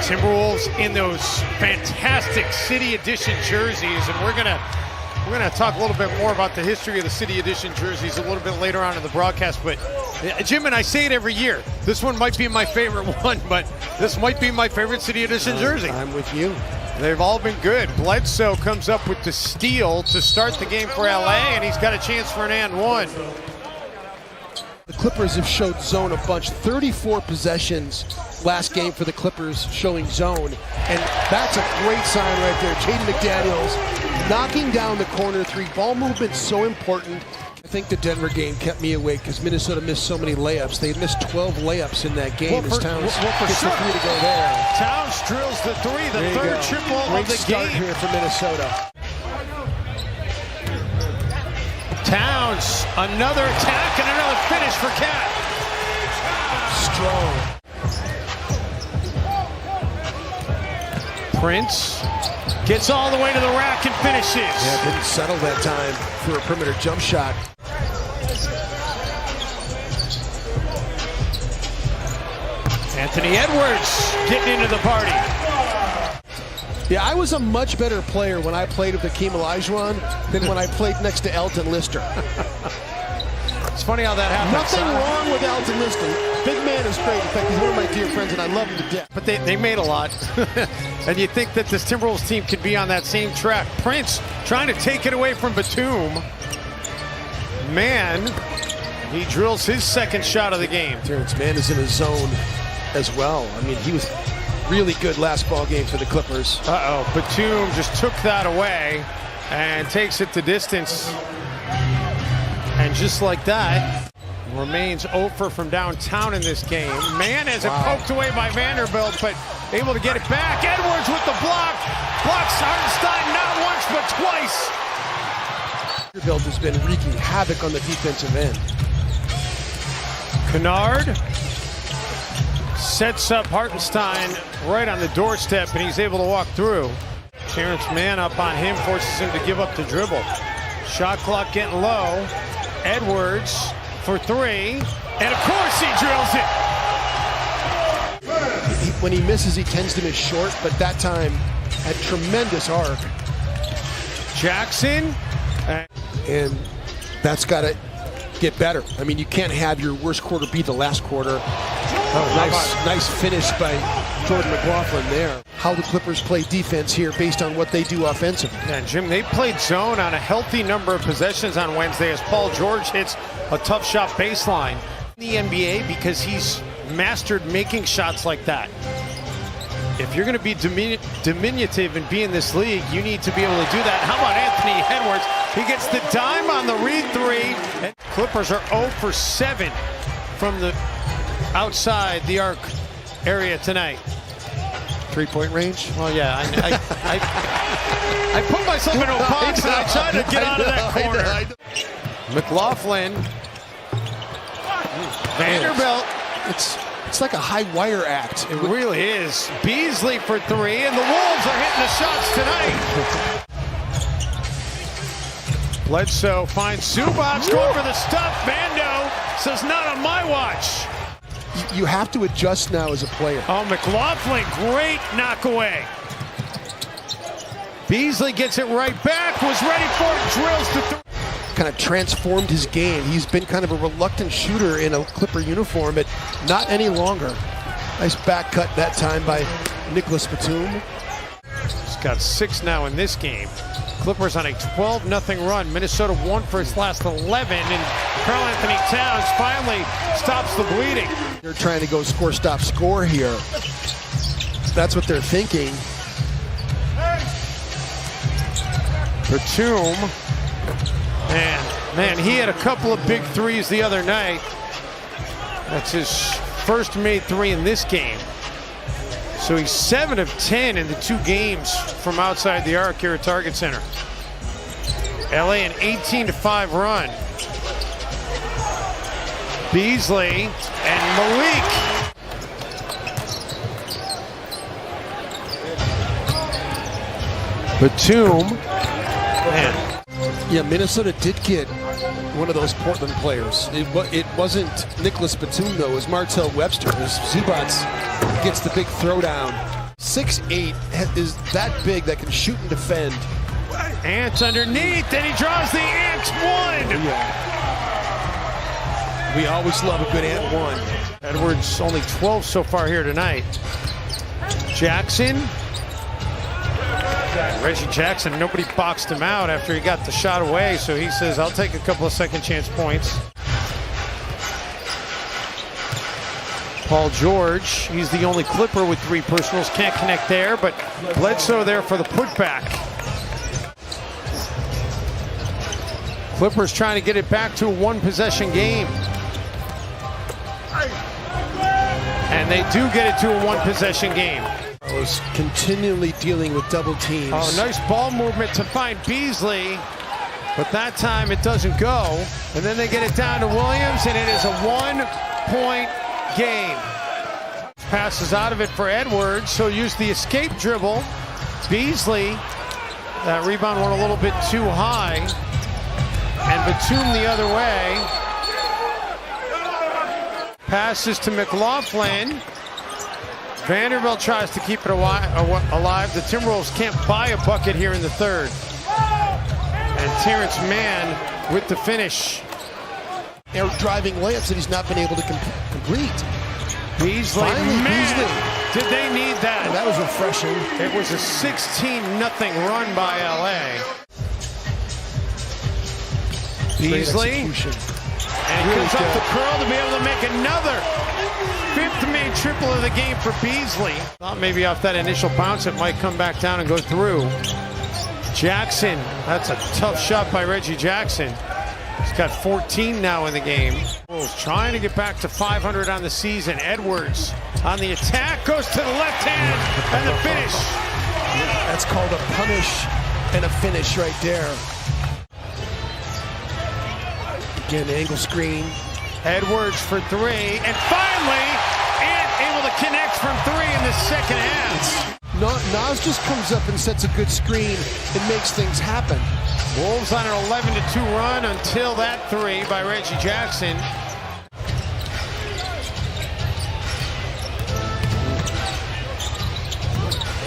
Timberwolves in those fantastic City Edition jerseys, and we're gonna talk a little bit more about the history of the City Edition jerseys a little bit later on in the broadcast. But Jim, and I say it every year, this one might be my favorite one, but this might be my favorite City Edition jersey. I'm with you. They've all been good. Bledsoe comes up with the steal to start the game for LA, and he's got a chance for an and one. The Clippers have showed zone a bunch. 34 possessions last game for the Clippers showing zone. And that's a great sign right there. Jaden McDaniels knocking down the corner three. Ball movement so important. I think the Denver game kept me awake because Minnesota missed so many layups. They missed 12 layups in that game. Well, Towns for gets sure. the three to go there. Towns drills the three, the third triple Great of the start game. here for Minnesota. Towns, another attack and another finish for Cat. Strong. Prince gets all the way to the rack and finishes. Yeah, didn't settle that time for a perimeter jump shot. Anthony Edwards getting into the party. Yeah, I was a much better player when I played with Hakeem Olajuwon than when I played next to Elton Lister. It's funny how that happens. Nothing wrong with Elton Lister. Big man is great. In fact, he's one of my dear friends, and I love him to death. But they made a lot. And you think that this Timberwolves team could be on that same track. Prince trying to take it away from Batum. Man, he drills his second shot of the game. Terrence Mann is in his zone as well. I mean, he was really good last ball game for the Clippers. Batum just took that away and takes it to distance. And just like that, remains 0 from downtown in this game. Mann has it poked away by Vanderbilt, but able to get it back. Edwards with the block. Blocks Hartenstein not once, but twice. Vanderbilt has been wreaking havoc on the defensive end. Kennard sets up Hartenstein right on the doorstep, and he's able to walk through. Terrence Mann up on him, forces him to give up the dribble. Shot clock getting low. Edwards for three, and of course he drills it. When he misses, he tends to miss short, but that time had tremendous arc. Jackson. And that's got to get better. I mean, you can't have your worst quarter be the last quarter. Nice finish by Jordan McLaughlin there. How the Clippers play defense here based on what they do offensively. Yeah, Jim, they played zone on a healthy number of possessions on Wednesday as Paul George hits a tough shot baseline in the NBA because he's mastered making shots like that. If you're going to be diminutive and be in this league, you need to be able to do that. How about Anthony Edwards? He gets the dime on the read three. And Clippers are 0 for 7 from the outside the arc area tonight. 3-point range? Well, yeah, I put myself in a box and I tried to get out of that corner. McLaughlin, Vanderbilt. It's like a high wire act. It really is. Beasley for three, and the Wolves are hitting the shots tonight. Bledsoe finds Zubac going for the stuff. Vando says not on my watch. You have to adjust now as a player. Oh, McLaughlin, great knock away. Beasley gets it right back, was ready for it, drills to three. Kind of transformed his game. He's been kind of a reluctant shooter in a Clipper uniform, but not any longer. Nice back cut that time by Nicholas Batum. He's got 6 now in this game. Clippers on a 12-0 run. Minnesota won for its last 11, and Karl Anthony Towns finally stops the bleeding. They're trying to go score, stop, score here. That's what they're thinking. Batum, man, he had a couple of big threes the other night. That's his first made three in this game. So he's 7 of 10 in the 2 games from outside the arc here at Target Center. LA an 18-5 run. Beasley and Malik. Batum. Man. Yeah, Minnesota did get one of those Portland players. It wasn't Nicholas Batum, though. It was Martell Webster. Zubac gets the big throwdown. 6'8" is that big that can shoot and defend. Ant underneath, and he draws the Ant one. Yeah. We always love a good Ant one. Edwards only 12 so far here tonight. Jackson. Reggie Jackson, nobody boxed him out after he got the shot away, so he says, I'll take a couple of second chance points. Paul George, he's the only Clipper with 3 personals, can't connect there, but Bledsoe there for the putback. Clippers trying to get it back to a 1-possession game. And they do get it to a 1-possession game. Was continually dealing with double teams. Oh, nice ball movement to find Beasley, but that time it doesn't go. And then they get it down to Williams, and it is a 1-point game. Passes out of it for Edwards, so use the escape dribble. Beasley, that rebound went a little bit too high, and Batum the other way. Passes to McLaughlin. Vanderbilt tries to keep it alive. The Timberwolves can't buy a bucket here in the third. And Terrence Mann with the finish. They're driving layups that he's not been able to complete. Beasley, Finally, man, did they need that? And that was refreshing. It was a 16-0 run by LA. Beasley, and he comes up the curl to be able to make another 5th main triple of the game for Beasley. Thought maybe off that initial bounce it might come back down and go through. Jackson, that's a tough shot by Reggie Jackson. He's got 14 now in the game. Trying to get back to 500 on the season. Edwards on the attack, goes to the left hand, and the finish. That's called a punish and a finish right there. Again, angle screen. Edwards for 3, and finally, Ant able to connect from 3 in the second half. Nas just comes up and sets a good screen and makes things happen. Wolves on an 11-2 run until that 3 by Reggie Jackson.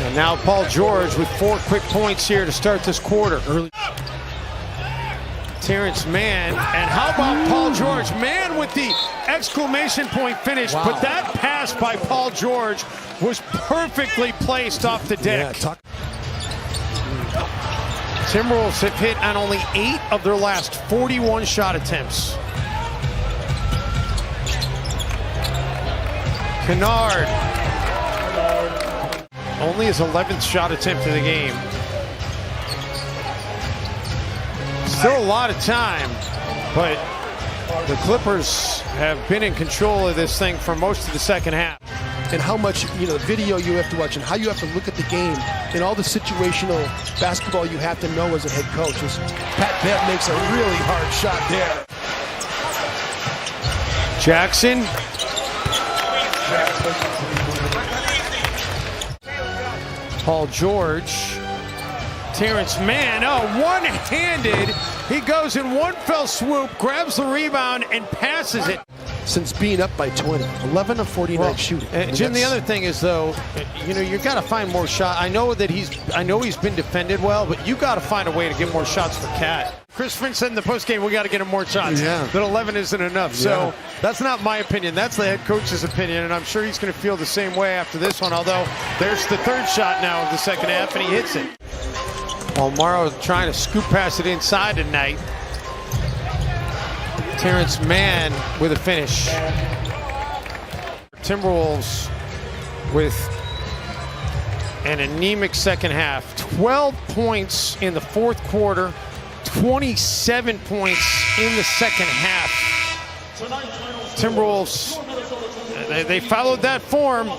And now Paul George with 4 quick points here to start this quarter. Early. Terrence Mann, and how about Paul George? Mann with the exclamation point finish, wow. But that pass by Paul George was perfectly placed off the deck. Yeah, Timberwolves have hit on only 8 of their last 41 shot attempts. Kennard, only his 11th shot attempt of the game. Still a lot of time, but the Clippers have been in control of this thing for most of the second half. And how much, the video you have to watch and how you have to look at the game and all the situational basketball you have to know as a head coach. Pat Bev makes a really hard shot there. Jackson. Paul George. Terrence Mann, one-handed. He goes in one fell swoop, grabs the rebound, and passes it. Since being up by 20, 11 of 49 shooting. Jim, the other thing is, though, you got to find more shots. I know he's been defended well, but you got to find a way to get more shots for Cat. Chris Finch said in the postgame, we got to get him more shots. Yeah. That 11 isn't enough. Yeah. So that's not my opinion. That's the head coach's opinion, and I'm sure he's going to feel the same way after this one. Although there's the 3rd shot now of the second half, and he hits it. While Morrow trying to scoop past it inside tonight. Terrence Mann with a finish. Timberwolves with an anemic second half. 12 points in the 4th quarter, 27 points in the second half. Timberwolves, they followed that form.